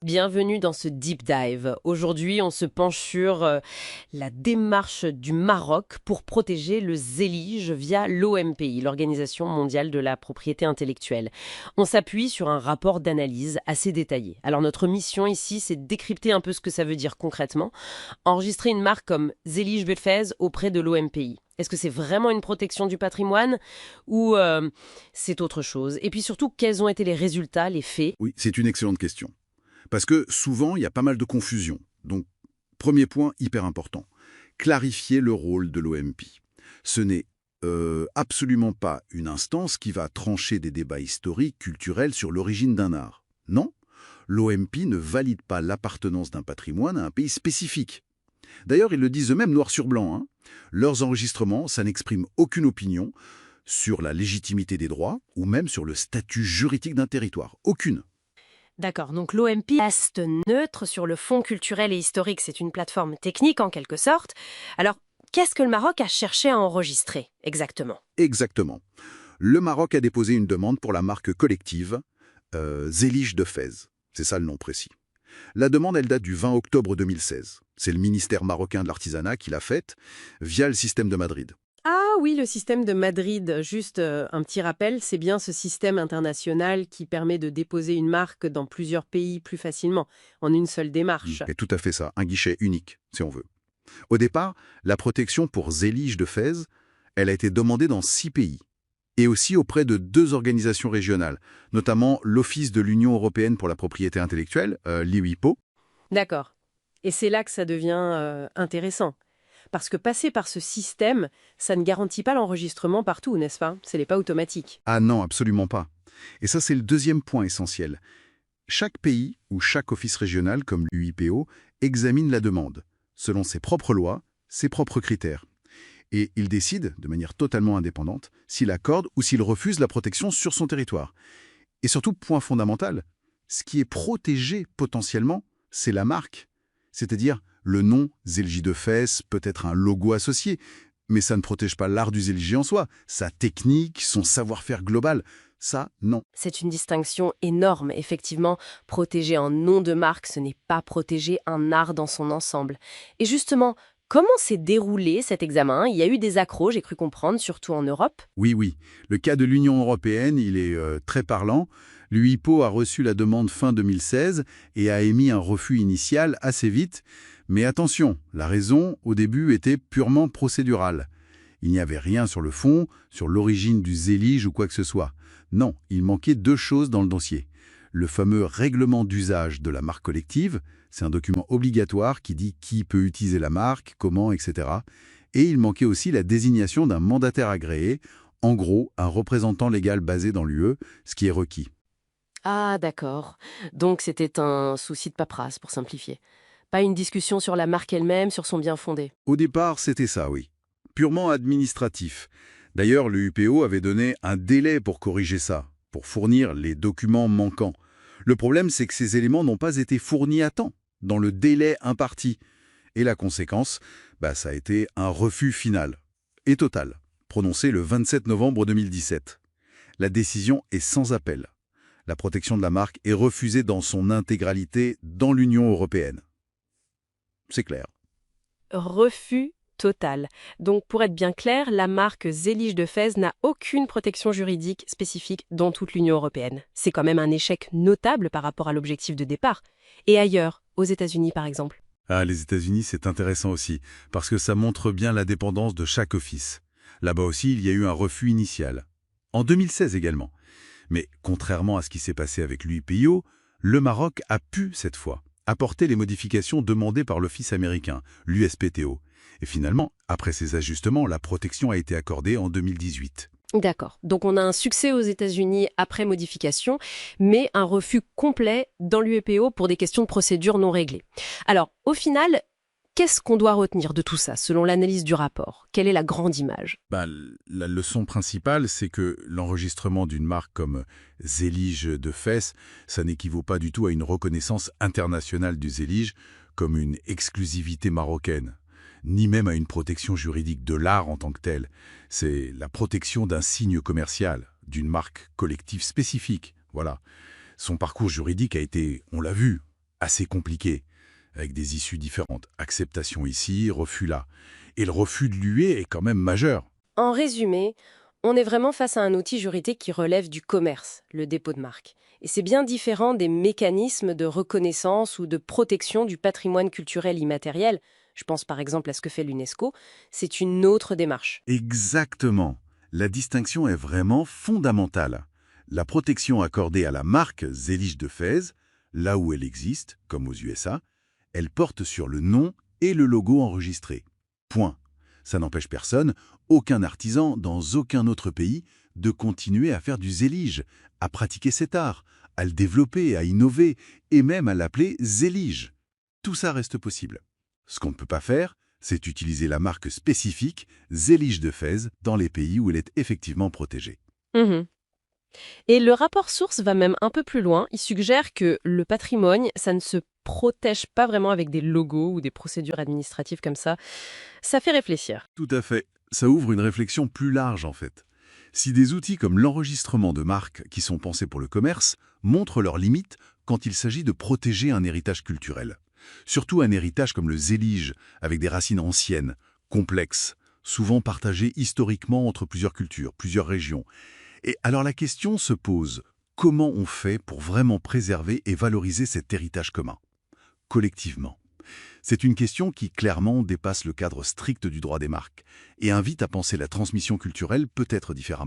Bienvenue dans ce deep dive. Aujourd'hui, on se penche sur la démarche du Maroc pour protéger le zélige via l'OMPI, l'Organisation mondiale de la propriété intellectuelle. On s'appuie sur un rapport d'analyse assez détaillé. Alors notre mission ici, c'est de décrypter un peu ce que ça veut dire concrètement. Enregistrer une marque comme Zélige Befez auprès de l'OMPI. Est-ce que c'est vraiment une protection du patrimoine ou c'est autre chose? Et puis surtout, quels ont été les résultats, les faits? Oui, c'est une excellente question. Parce que souvent, il y a pas mal de confusion. Donc, premier point hyper important, clarifier le rôle de l'OMPI. Ce n'est absolument pas une instance qui va trancher des débats historiques, culturels sur l'origine d'un art. Non, l'OMPI ne valide pas l'appartenance d'un patrimoine à un pays spécifique. D'ailleurs, ils le disent eux-mêmes noir sur blanc, hein. Leurs enregistrements, ça n'exprime aucune opinion sur la légitimité des droits ou même sur le statut juridique d'un territoire. Aucune. D'accord, donc l'OMP reste neutre sur le fond culturel et historique, c'est une plateforme technique en quelque sorte. Alors, qu'est-ce que le Maroc a cherché à enregistrer exactement? Exactement. Le Maroc a déposé une demande pour la marque collective Zélige de Fès. C'est ça le nom précis. La demande, elle date du 20 octobre 2016. C'est le ministère marocain de l'Artisanat qui l'a faite via le système de Madrid. Ah oui, le système de Madrid, juste un petit rappel, c'est bien ce système international qui permet de déposer une marque dans plusieurs pays plus facilement, en une seule démarche. Et tout à fait ça, un guichet unique, si on veut. Au départ, la protection pour Zélige de Fès, elle a été demandée dans 6 pays. Et aussi auprès de 2 organisations régionales, notamment l'Office de l'Union européenne pour la propriété intellectuelle, l'IUIPO. D'accord. Et c'est là que ça devient intéressant. Parce que passer par ce système, ça ne garantit pas l'enregistrement partout, n'est-ce pas? Ce n'est pas automatique. Ah non, absolument pas. Et ça, c'est le deuxième point essentiel. Chaque pays ou chaque office régional, comme l'UIPO, examine la demande, selon ses propres lois, ses propres critères. Et il décide, de manière totalement indépendante, s'il accorde ou s'il refuse la protection sur son territoire. Et surtout, point fondamental, ce qui est protégé potentiellement, c'est la marque. C'est-à-dire, le nom Zéligi de Fès peut être un logo associé, mais ça ne protège pas l'art du Zéligi en soi, sa technique, son savoir-faire global. Ça, non. C'est une distinction énorme, effectivement. Protéger un nom de marque, ce n'est pas protéger un art dans son ensemble. Et justement, comment s'est déroulé cet examen? Il y a eu des accros, j'ai cru comprendre, surtout en Europe. Oui, oui. Le cas de l'Union européenne, il est très parlant. L'UIPO a reçu la demande fin 2016 et a émis un refus initial assez vite. Mais attention, la raison, au début, était purement procédurale. Il n'y avait rien sur le fond, sur l'origine du zélige ou quoi que ce soit. Non, il manquait 2 choses dans le dossier. Le fameux règlement d'usage de la marque collective, c'est un document obligatoire qui dit qui peut utiliser la marque, comment, etc. Et il manquait aussi la désignation d'un mandataire agréé, en gros, un représentant légal basé dans l'UE, ce qui est requis. Ah, d'accord. Donc c'était un souci de paperasse, pour simplifier. Pas une discussion sur la marque elle-même, sur son bien fondé. Au départ, c'était ça, oui. Purement administratif. D'ailleurs, le UPO avait donné un délai pour corriger ça, pour fournir les documents manquants. Le problème, c'est que ces éléments n'ont pas été fournis à temps, dans le délai imparti. Et la conséquence, ça a été un refus final, et total, prononcé le 27 novembre 2017. La décision est sans appel. La protection de la marque est refusée dans son intégralité dans l'Union européenne. C'est clair. Refus total. Donc, pour être bien clair, la marque Zélige de Fès n'a aucune protection juridique spécifique dans toute l'Union européenne. C'est quand même un échec notable par rapport à l'objectif de départ. Et ailleurs, aux États-Unis par exemple. Ah, les États-Unis, c'est intéressant aussi, parce que ça montre bien la dépendance de chaque office. Là-bas aussi, il y a eu un refus initial. En 2016 également. Mais contrairement à ce qui s'est passé avec l'UIPO, le Maroc a pu, cette fois, apporter les modifications demandées par l'office américain, l'USPTO. Et finalement, après ces ajustements, la protection a été accordée en 2018. D'accord. Donc on a un succès aux États-Unis après modification, mais un refus complet dans l'UEPO pour des questions de procédure non réglées. Alors, au final, qu'est-ce qu'on doit retenir de tout ça, selon l'analyse du rapport? Quelle est la grande image? La leçon principale, c'est que l'enregistrement d'une marque comme Zélige de Fès, ça n'équivaut pas du tout à une reconnaissance internationale du zélige comme une exclusivité marocaine, ni même à une protection juridique de l'art en tant que tel. C'est la protection d'un signe commercial, d'une marque collective spécifique. Voilà. Son parcours juridique a été, on l'a vu, Assez compliqué, avec des issues différentes. Acceptation ici, refus là. Et le refus de l'UE est quand même majeur. En résumé, on est vraiment face à un outil juridique qui relève du commerce, le dépôt de marque. Et c'est bien différent des mécanismes de reconnaissance ou de protection du patrimoine culturel immatériel. Je pense par exemple à ce que fait l'UNESCO. C'est une autre démarche. Exactement. La distinction est vraiment fondamentale. La protection accordée à la marque Zélige de Fez, là où elle existe, comme aux USA, elle porte sur le nom et le logo enregistré. Point. Ça n'empêche personne, aucun artisan dans aucun autre pays, de continuer à faire du zélige, à pratiquer cet art, à le développer, à innover, et même à l'appeler zélige. Tout ça reste possible. Ce qu'on ne peut pas faire, c'est utiliser la marque spécifique Zélige de Fez dans les pays où elle est effectivement protégée. Mhm. Et le rapport source va même un peu plus loin. Il suggère que le patrimoine, ça ne se protège pas vraiment avec des logos ou des procédures administratives comme ça. Ça fait réfléchir. Tout à fait. Ça ouvre une réflexion plus large en fait. Si des outils comme l'enregistrement de marques qui sont pensés pour le commerce montrent leurs limites quand il s'agit de protéger un héritage culturel. Surtout un héritage comme le zélige, avec des racines anciennes, complexes, souvent partagées historiquement entre plusieurs cultures, plusieurs régions. Et alors la question se pose, comment on fait pour vraiment préserver et valoriser cet héritage commun, collectivement? C'est une question qui clairement dépasse le cadre strict du droit des marques et invite à penser la transmission culturelle peut-être différemment.